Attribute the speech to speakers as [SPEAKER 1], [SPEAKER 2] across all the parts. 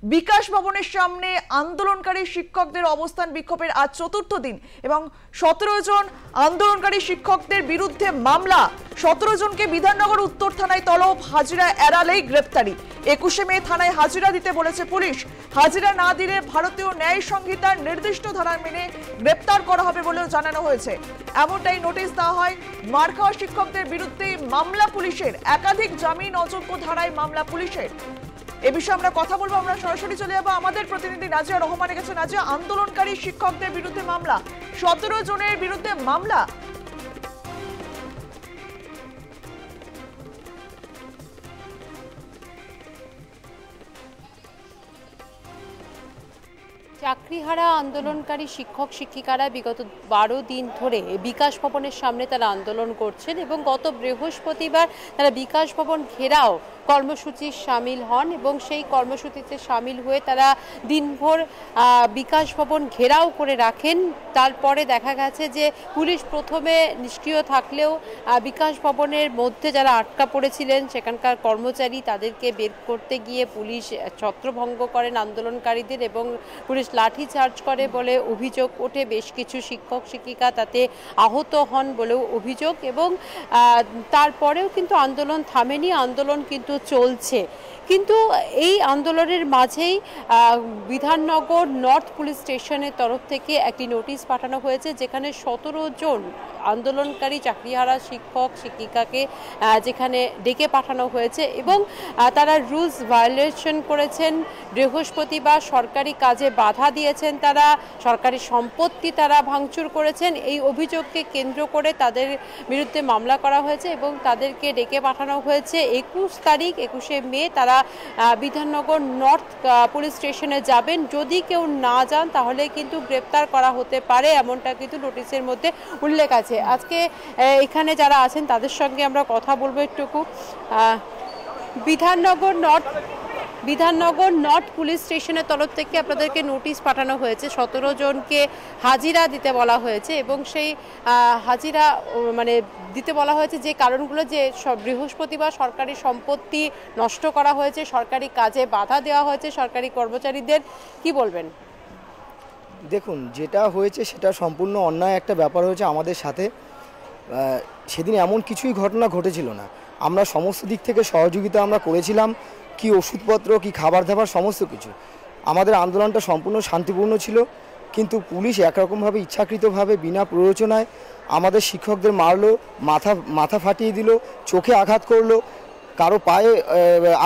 [SPEAKER 1] বিকাশ ভবনের সামনে আন্দোলনকারী শিক্ষকদের অবস্থান বিক্ষোভের আজ চতুর্থ দিন এবং 17 জন আন্দোলনকারী শিক্ষকদের বিরুদ্ধে মামলা। 17 জনকে বিধাননগর উত্তর থানায় তলব, হাজিরা এড়ালেই গ্রেপ্তারি। 21 মে থানায় হাজিরা দিতে বলেছে পুলিশ। হাজিরা না দিলে ভারতীয় ন্যায় সংহিতার নির্দিষ্ট ধারা মেনে গ্রেপ্তার করা হবে বলেও জানানো হয়েছে। এমনটাই নোটিশ দেওয়া হয়। মার খাওয়া শিক্ষকদের বিরুদ্ধে মামলা পুলিশের, একাধিক জামিন অযোগ্য ধারায় মামলা পুলিশের। এ বিষয়ে আমরা কথা বলবো। আমরা সরাসরি চলে যাবো আমাদের প্রতিনিধি নাজিয়া রহমানের কাছে। নাজিয়া, আন্দোলনকারী শিক্ষকদের বিরুদ্ধে মামলা, 17 জনের বিরুদ্ধে মামলা।
[SPEAKER 2] চাকরিহারা আন্দোলনকারী শিক্ষক শিক্ষিকারা বিগত 12 দিন ধরে বিকাশ ভবনের সামনে তারা আন্দোলন করছেন এবং গত বৃহস্পতিবার তারা বিকাশ ভবন ঘেরাও কর্মসূচির সামিল হন এবং সেই কর্মসূচিতে সামিল হয়ে তারা দিনভর বিকাশ ভবন ঘেরাও করে রাখেন। তারপরে দেখা গেছে যে পুলিশ প্রথমে নিষ্ক্রিয় থাকলেও বিকাশ ভবনের মধ্যে যারা আটকা পড়েছিলেন সেখানকার কর্মচারী তাদেরকে বের করতে গিয়ে পুলিশ ছত্রভঙ্গ করেন আন্দোলনকারীদের এবং পুলিশ লাঠি চার্জ করে বলে অভিযোগ ওঠে। বেশ কিছু শিক্ষক শিক্ষিকা তাতে আহত হন বলেও অভিযোগ এবং তারপরেও কিন্তু আন্দোলন থামেনি, আন্দোলন কিন্তু চলছে। কিন্তু এই আন্দোলনের মাঝেই বিধাননগর নর্থ পুলিশ স্টেশনের তরফ থেকে একটি নোটিশ পাঠানো হয়েছে যেখানে 17 জন আন্দোলনকারী চাকরিহারা শিক্ষক শিক্ষিকাকে যেখানে ডেকে পাঠানো হয়েছে এবং তারা রুলস ভায়োলেশন করেছেন। বৃহস্পতিবার সরকারি কাজে বাধা দিয়েছেন, তারা সরকারি সম্পত্তি তারা ভাঙচুর করেছেন। এই অভিযোগকে কেন্দ্র করে তাদের বিরুদ্ধে মামলা করা হয়েছে এবং তাদেরকে ডেকে পাঠানো হয়েছে 21 মে তারা বিধাননগর নর্থ পুলিশ স্টেশনে যাবেন। যদি কেউ না যান তাহলে কিন্তু গ্রেপ্তার করা হতে পারে, এমনটা কিন্তু নোটিশের মধ্যে উল্লেখ আছে। আজকে এখানে যারা আছেন তাদের সঙ্গে আমরা কথা বলবো একটুকু। বিধাননগর নর্থ পুলিশ স্টেশনের তরফ থেকে আপনাদেরকে নোটিশ পাঠানো হয়েছে। 17 জনকে হাজিরা দিতে বলা হয়েছে এবং সেই হাজিরা দিতে বলা হয়েছে যে কারণগুলো, যে বৃহস্পতিবার সরকারি সম্পত্তি নষ্ট করা হয়েছে, সরকারি কাজে বাধা দেওয়া হয়েছে সরকারি কর্মচারীদের। কি বলবেন?
[SPEAKER 3] দেখুন, যেটা হয়েছে সেটা সম্পূর্ণ অন্যায় একটা ব্যাপার হয়েছে আমাদের সাথে। সেদিন এমন কিছুই ঘটনা ঘটেছিল না। আমরা সমস্ত দিক থেকে সহযোগিতা আমরা করেছিলাম, কি ওষুধপত্র কি খাবার দাবার সমস্ত কিছু। আমাদের আন্দোলনটা সম্পূর্ণ শান্তিপূর্ণ ছিল, কিন্তু পুলিশ একরকমভাবে ইচ্ছাকৃতভাবে বিনা প্ররোচনায় আমাদের শিক্ষকদের মারলো, মাথা ফাটিয়ে দিল, চোখে আঘাত করলো, কারো পায়ে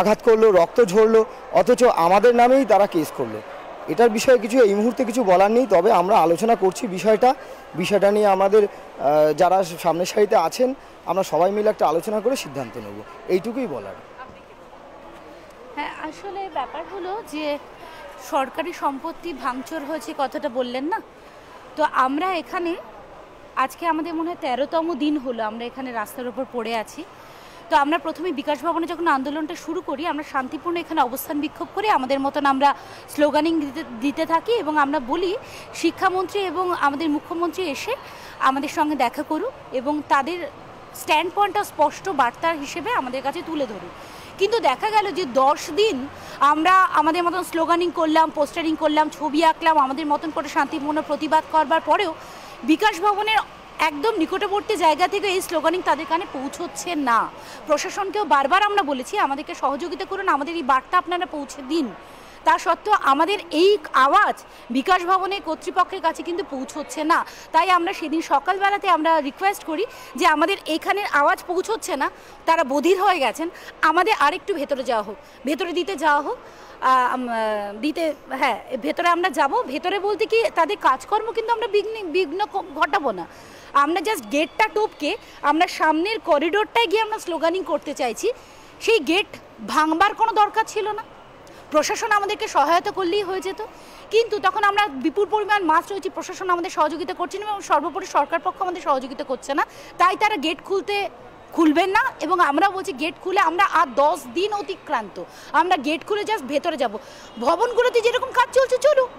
[SPEAKER 3] আঘাত করলো, রক্ত ঝরলো, অথচ আমাদের নামেই তারা কেস করলো। এটার বিষয়ে কিছু এই মুহূর্তে কিছু বলার নেই, তবে আমরা আলোচনা করছি বিষয়টা নিয়ে আমাদের যারা সামনের সারিতে আছেন আমরা সবাই মিলে একটা আলোচনা করে সিদ্ধান্ত নেব, এইটুকুই বলার।
[SPEAKER 4] হ্যাঁ, আসলে ব্যাপার হলো যে সরকারি সম্পত্তি ভাঙচুর হয়েছে কথাটা বললেন না, তো আমরা এখানে আজকে আমাদের মনে হয় 13তম দিন হলো আমরা এখানে রাস্তার উপর পড়ে আছি। তো আমরা প্রথমে বিকাশ ভবনে যখন আন্দোলনটা শুরু করি আমরা শান্তিপূর্ণ এখানে অবস্থান বিক্ষোভ করে আমাদের মতন আমরা স্লোগানিং দিতে থাকি এবং আমরা বলি শিক্ষামন্ত্রী এবং আমাদের মুখ্যমন্ত্রী এসে আমাদের সঙ্গে দেখা করুক এবং তাদের স্ট্যান্ড পয়েন্টটা স্পষ্ট বার্তা হিসেবে আমাদের কাছে তুলে ধরুক। কিন্তু দেখা গেল যে 10 দিন আমরা আমাদের মতন স্লোগানিং করলাম, পোস্টারিং করলাম, ছবি আঁকলাম, আমাদের মতন করে শান্তিপূর্ণ প্রতিবাদ করবার পরেও বিকাশ ভবনের একদম নিকটবর্তী জায়গা থেকে এই স্লোগানিং তাদের কানে পৌঁছচ্ছে না। প্রশাসনকেও বারবার আমরা বলেছি আমাদেরকে সহযোগিতা করুন, আমাদের এই বার্তা আপনারা পৌঁছে দিন। তা সত্ত্বেও আমাদের এই আওয়াজ বিকাশ ভবনের কর্তৃপক্ষের কাছে কিন্তু পৌঁছচ্ছে না। তাই আমরা সেদিন সকালবেলাতে আমরা রিকোয়েস্ট করি যে আমাদের এখানের আওয়াজ পৌঁছচ্ছে না, তারা বধির হয়ে গেছেন, আমাদের আরেকটু ভেতরে যাওয়া হোক, ভেতরে যাওয়া হোক। ভেতরে আমরা যাব। ভেতরে বলতে কি তাদের কাজকর্ম কিন্তু আমরা বিঘ্ন ঘটাবো না, আমরা জাস্ট গেটটা টপকে আমরা সামনের করিডোরটায় গিয়ে আমরা স্লোগানিং করতে চাইছি। সেই গেট ভাঙবার কোনো দরকার ছিল না, প্রশাসন আমাদেরকে সহায়তা করলেই হয়ে যেত। কিন্তু তখন আমরা বিপুল পরিমাণ মাছ রয়েছি, প্রশাসন আমাদের সহযোগিতা করছে না এবং সর্বোপরি সরকার পক্ষ আমাদের সহযোগিতা করছে না। তাই তারা গেট খুলবেন না এবং আমরা বলছি গেট খুলে আমরা আর 10 দিন অতিক্রান্ত, আমরা গেট খুলে জাস্ট ভেতরে যাব। ভবনগুলোতে যেরকম কাজ চলছে চলুক,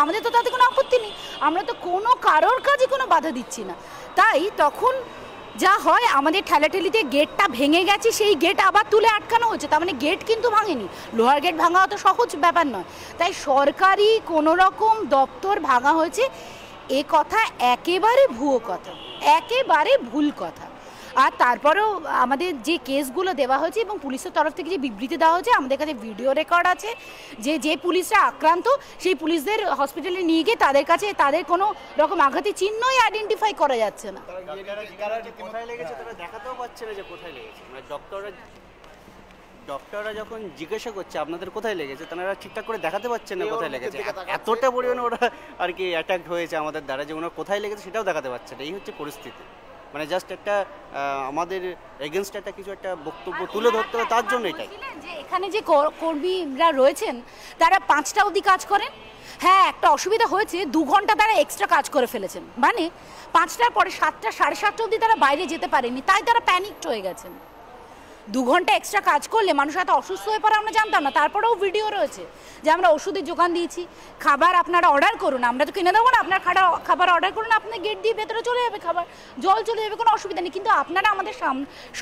[SPEAKER 4] আমাদের তো তাতে কোনো আপত্তি নেই, আমরা তো কোনো কারোর কাজে কোনো বাধা দিচ্ছি না। তাই তখন যা হয় আমাদের ঠেলাঠেলিতে গেটটা ভেঙে গেছে, সেই গেট আবার তুলে আটকানো হচ্ছে, তার মানে গেট কিন্তু ভাঙেনি। লোহার গেট ভাঙা অত সহজ ব্যাপার নয়। তাই সরকারি কোনো রকম দপ্তর ভাঙা হয়েছে এ কথা একেবারে ভুয়ো কথা, একেবারে ভুল কথা। আর তারপরেও আমাদের যে কেসগুলো দেওয়া হয়েছে এবং পুলিশের তরফ থেকে যে বিবৃতি দেওয়া হয়েছে, আমাদের কাছে ভিডিও রেকর্ড আছে যে পুলিশরা আক্রান্ত সেই পুলিশদের হসপিটালে নিয়ে গিয়ে তাদের কাছে তাদের কোনো রকম আঘাতের চিহ্নই আইডেন্টিফাই করা যাচ্ছে না।
[SPEAKER 5] দেখাতেও পারছে না যে কোথায় লেগেছে, মানে ডক্টররা যখন জিজ্ঞাসা করছে আপনাদের কোথায় লেগেছে, তারা ঠিকঠাক করে দেখাতে পারছেন না কোথায় লেগেছে। এতটা পরিমাণে ওরা আর কি অ্যাটাক হয়েছে আমাদের দ্বারা যে ওনার কোথায় লেগেছে সেটাও দেখাতে পারছে না। এই হচ্ছে পরিস্থিতি, মানে জাস্ট একটা আমাদের এগেনস্ট একটা কিছু একটা বক্তব্য তুলে ধরতে হবে, তার জন্য এটাই।
[SPEAKER 4] যে এখানে যে কর্মীরা রয়েছেন তারা 5টা অবধি কাজ করেন। হ্যাঁ, একটা অসুবিধা হয়েছে, 2 ঘন্টা তারা এক্সট্রা কাজ করে ফেলেছেন, মানে 5টার পরে 7টা 7:30 অবধি তারা বাইরে যেতে পারেনি, তাই তারা প্যানিকড হয়ে গেছেন। 2 ঘন্টা এক্সট্রা কাজ করলে মানুষ এত অসুস্থ হয়ে পড়ে আমরা জানতাম না। তারপরেও ভিডিও রয়েছে যে আমরা ওষুধের যোগান দিয়েছি, খাবার আপনারা অর্ডার করুন, আমরা তো কিনে দেবো না, আপনার খাবার অর্ডার করুন, আপনার গেট দিয়ে ভেতরে চলে যাবে, খাবার জল চলে যাবে, কোনো অসুবিধা নেই। কিন্তু আপনারা আমাদের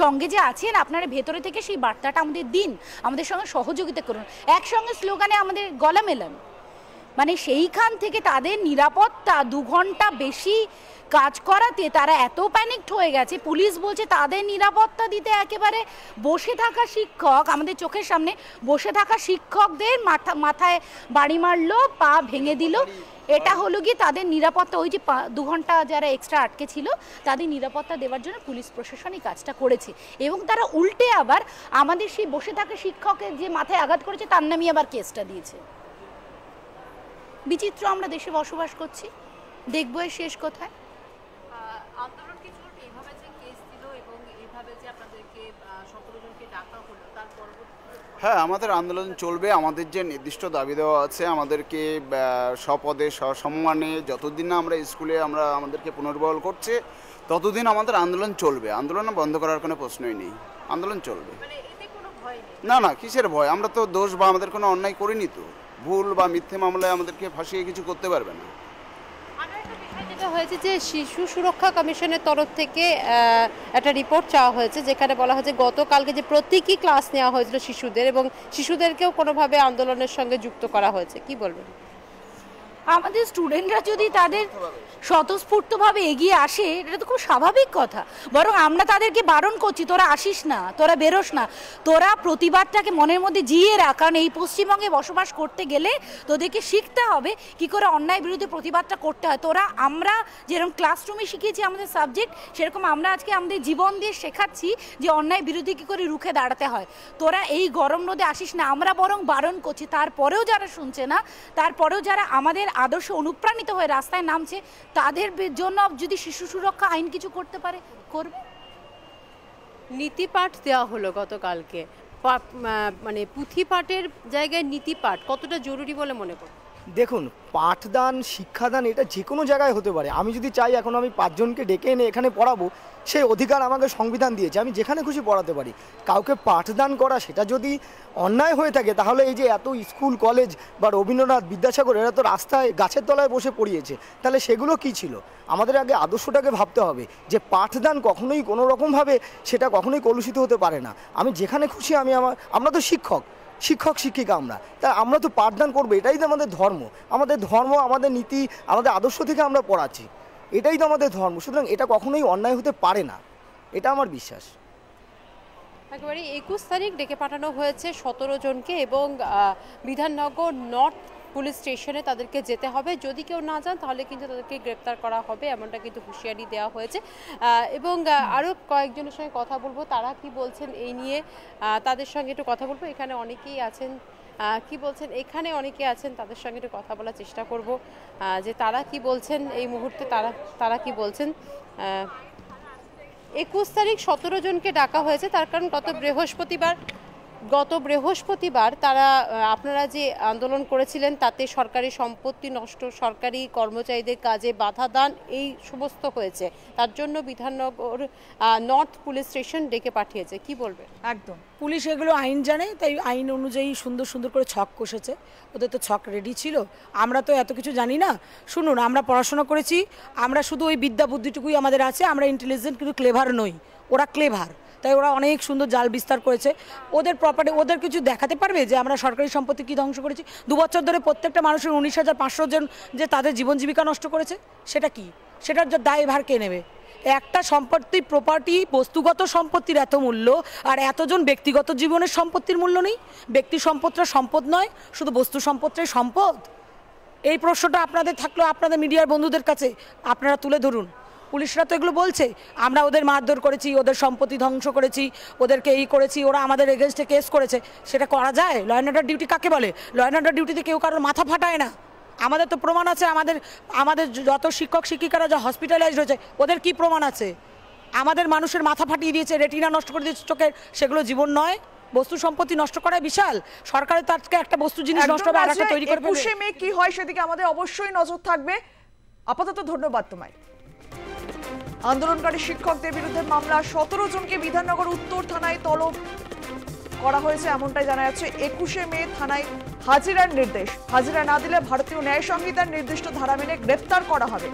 [SPEAKER 4] সঙ্গে যে আছেন, আপনারা ভেতরে থেকে সেই বার্তাটা আমাদের দিন, আমাদের সঙ্গে সহযোগিতা করুন, একসঙ্গে স্লোগানে আমাদের গলা মেলান। মানে সেইখান থেকে তাদের নিরাপত্তা 2 ঘন্টা বেশি কাজ করাতে তারা এত প্যানিকড হয়ে গেছে। পুলিশ বলছে তাদের নিরাপত্তা দিতে একেবারে বসে থাকা শিক্ষক, আমাদের চোখের সামনে বসে থাকা শিক্ষকদের মাথায় বাড়ি মারলো, পা ভেঙে দিল। এটা হলো গিয়ে তাদের নিরাপত্তা, ওই যে 2 ঘন্টা যারা এক্সট্রা আটকে ছিল তাদের নিরাপত্তা দেওয়ার জন্য পুলিশ প্রশাসন এই কাজটা করেছে। এবং তারা উল্টে আবার আমাদের সেই বসে থাকা শিক্ষকের যে মাথায় আঘাত করেছে তার নামই আবার কেসটা দিয়েছে। বিচিত্র আমরা দেশে বসবাস করছি, দেখবো এর শেষ কোথায়।
[SPEAKER 2] আন্দোলন কিছু এইভাবে যে কেস দিল এবং এইভাবে যে আপনাদেরকে 17 জনকে ডাকা হলো, তার পরবর্তীতে
[SPEAKER 6] হ্যাঁ, আমাদের আন্দোলন চলবে। আমাদের যে নির্দিষ্ট দাবি দেওয়া আছে, আমাদেরকে স্বপদে সসম্মানে যতদিন না আমরা স্কুলে আমাদেরকে পুনর্বহাল করছে ততদিন আমাদের আন্দোলন চলবে। আন্দোলন বন্ধ করার কোনো প্রশ্নই নেই, আন্দোলন চলবে।
[SPEAKER 2] মানে এতে কোনো ভয় নেই?
[SPEAKER 6] না না, কিসের ভয়? আমরা তো দোষ বা আমাদের কোনো অন্যায় করিনি, তো ভুল বা মিথ্যে মামলায় আমাদেরকে ফাঁসিয়ে কিছু করতে পারবে না।
[SPEAKER 2] যেটা হয়েছে যে শিশু সুরক্ষা কমিশনের তরফ থেকে একটা রিপোর্ট চাওয়া হয়েছে, যেখানে বলা হয়েছে গতকালকে যে প্রতীকী ক্লাস নেওয়া হয়েছিল শিশুদের, এবং শিশুদেরকেও কোনোভাবে আন্দোলনের সঙ্গে যুক্ত করা হয়েছে, কি বলবেন?
[SPEAKER 4] আমাদের স্টুডেন্টরা যদি তাদের স্বতঃস্ফূর্তভাবে এগিয়ে আসে এটা তো খুব স্বাভাবিক কথা। বরং আমরা তাদেরকে বারণ করছি, তোরা আসিস না, তোরা বেরোস না, তোরা প্রতিবাদটাকে মনের মধ্যে জিয়ে রাখ। কারণ এই পশ্চিমবঙ্গে বসবাস করতে গেলে তোদেরকে শিখতে হবে কি করে অন্যায় বিরুদ্ধে প্রতিবাদটা করতে হয়। আমরা যেরকম ক্লাসরুমে শিখিয়েছি আমাদের সাবজেক্ট, সেরকম আমরা আজকে আমাদের জীবন দিয়ে শেখাচ্ছি যে অন্যায় বিরুদ্ধে কী করে রুখে দাঁড়াতে হয়। তোরা এই গরম রোদে আসিস না, আমরা বরং বারণ করছি। তারপরেও যারা শুনছে না, তারপরেও যারা আমাদের আদর্শ অনুপ্রাণিত হয়ে রাস্তায় নামছে, তাদের জন্য যদি শিশু সুরক্ষা আইন কিছু করতে পারে করবে।
[SPEAKER 2] নীতিপাঠ দেওয়া হলো গতকালকে, মানে পুঁথিপাঠের জায়গায় নীতিপাঠ কতটা জরুরি বলে মনে করেন?
[SPEAKER 3] দেখুন, পাঠদান শিক্ষাদান এটা যে কোনো জায়গায় হতে পারে। আমি যদি চাই এখন আমি 5 জনকে ডেকে এনে এখানে পড়াবো, সেই অধিকার আমাকে সংবিধান দিয়েছে, আমি যেখানে খুশি পড়াতে পারি। কাউকে পাঠদান করা সেটা যদি অন্যায় হয়ে থাকে, তাহলে এই যে এত স্কুল কলেজ বা রবীন্দ্রনাথ বিদ্যাসাগর এরা তো রাস্তায় গাছের তলায় বসে পড়িয়েছে, তাহলে সেগুলো কি ছিল? আমাদের আগে আদর্শটাকে ভাবতে হবে যে পাঠদান কখনোই কোনো রকমভাবে সেটা কখনোই কলুষিত হতে পারে না। আমি যেখানে খুশি আমরা তো শিক্ষক শিক্ষিকা, আমরা তো পাঠদান করবো, এটাই তো আমাদের ধর্ম। আমাদের নীতি, আমাদের আদর্শ থেকে আমরা পড়াচ্ছি, এটাই তো আমাদের ধর্ম। সুতরাং এটা কখনোই অন্যায় হতে পারে না, এটা আমার বিশ্বাস।
[SPEAKER 2] একেবারে 21 তারিখ ডেকে পাঠানো হয়েছে 17 জনকে, এবং বিধাননগর নর্থ পুলিশ স্টেশনে তাদেরকে যেতে হবে। যদি কেউ না যান তাহলে কিন্তু তাদেরকে গ্রেপ্তার করা হবে, এমনটা কিন্তু হুঁশিয়ারি দেওয়া হয়েছে। এবং আরও কয়েকজনের সঙ্গে কথা বলবো, তারা কি বলছেন এই নিয়ে, তাদের সঙ্গে একটু কথা বলবো। এখানে অনেকেই আছেন, কি বলছেন, এখানে অনেকে আছেন, তাদের সঙ্গে একটু কথা বলার চেষ্টা করব যে তারা কি বলছেন এই মুহূর্তে, তারা কি বলছেন। 21 তারিখ 17 জনকে ডাকা হয়েছে, তার কারণ গত বৃহস্পতিবার গত বৃহস্পতিবার তারা আপনারা যে আন্দোলন করেছিলেন তাতে সরকারি সম্পত্তি নষ্ট, সরকারি কর্মচারীদের কাজে বাধা দান, এই সমস্ত হয়েছে। তার জন্য বিধাননগর নর্থ পুলিশ স্টেশন ডেকে পাঠিয়েছে, কি বলবেন?
[SPEAKER 1] একদম,
[SPEAKER 7] পুলিশ এগুলো আইন জানে, তাই আইন অনুযায়ী সুন্দর সুন্দর করে ছক কষেছে, ওদের তো ছক রেডি ছিল। আমরা তো এত কিছু জানি না। শুনুন, আমরা পড়াশোনা করেছি, আমরা শুধু ওই বিদ্যা বুদ্ধিটুকুই আমাদের আছে, আমরা ইন্টেলিজেন্ট কিন্তু ক্লেভার নই, ওরা ক্লেভার। তাই ওরা অনেক সুন্দর জাল বিস্তার করেছে। ওদের প্রপার্টি ওদের কিছু দেখাতে পারবে যে আমরা সরকারি সম্পত্তি কী ধ্বংস করেছি? 2 বছর ধরে প্রত্যেকটা মানুষের 19,500 জন যে তাদের জীবন জীবিকা নষ্ট করেছে, সেটা কি? সেটার দায়ভার কে নেবে? একটা সম্পত্তি, প্রপার্টি, বস্তুগত সম্পত্তির এত মূল্য, আর এতজন ব্যক্তিগত জীবনের সম্পত্তির মূল্য নেই? ব্যক্তি সম্পদটা সম্পদ নয়, শুধু বস্তু সম্পদটাই সম্পদ? এই প্রশ্নটা আপনাদের থাকলো আপনাদের মিডিয়ার বন্ধুদের কাছে, আপনারা তুলে ধরুন। পুলিশরা তো এগুলো বলছে আমরা ওদের মারধর করেছি, ওদের সম্পত্তি ধ্বংস করেছি, ওদেরকে এই করেছি, ওরা আমাদের এগেনস্টে কেস করেছে। সেটা করা যায়? ল অ্যান্ড অর্ডার ডিউটি কাকে বলে? ল অ্যান্ড অর্ডার ডিউটিতে কেউ কারোর মাথা ফাটায় না। আমাদের তো প্রমাণ আছে, আমাদের যত শিক্ষক শিক্ষিকারা যা হসপিটালাইজড হয়েছে, ওদের কি প্রমাণ আছে? আমাদের মানুষের মাথা ফাটিয়ে দিয়েছে, রেটিনা নষ্ট করে দিয়েছে চোখের, সেগুলো জীবন নয়? বস্তু সম্পত্তি নষ্ট করা বিশাল। সরকারের তো আজকে একটা বস্তু জিনিস নষ্ট হবে আর একটা তৈরি করে
[SPEAKER 1] 21শে মে কি হয় সেদিকে আমাদের অবশ্যই নজর থাকবে। আপাতত ধন্যবাদ তোমায়। আন্দোলনকারী শিক্ষকদের বিরুদ্ধে মামলা, 17 জনকে বিধাননগর উত্তর থানায় তলব করা হয়েছে, এমনটাই জানা যাচ্ছে। 21শে মে থানায় হাজিরার নির্দেশ, হাজিরা না দিলে ভারতীয় ন্যায় সংহিতার নির্দিষ্ট ধারা মেনে গ্রেফতার করা হবে।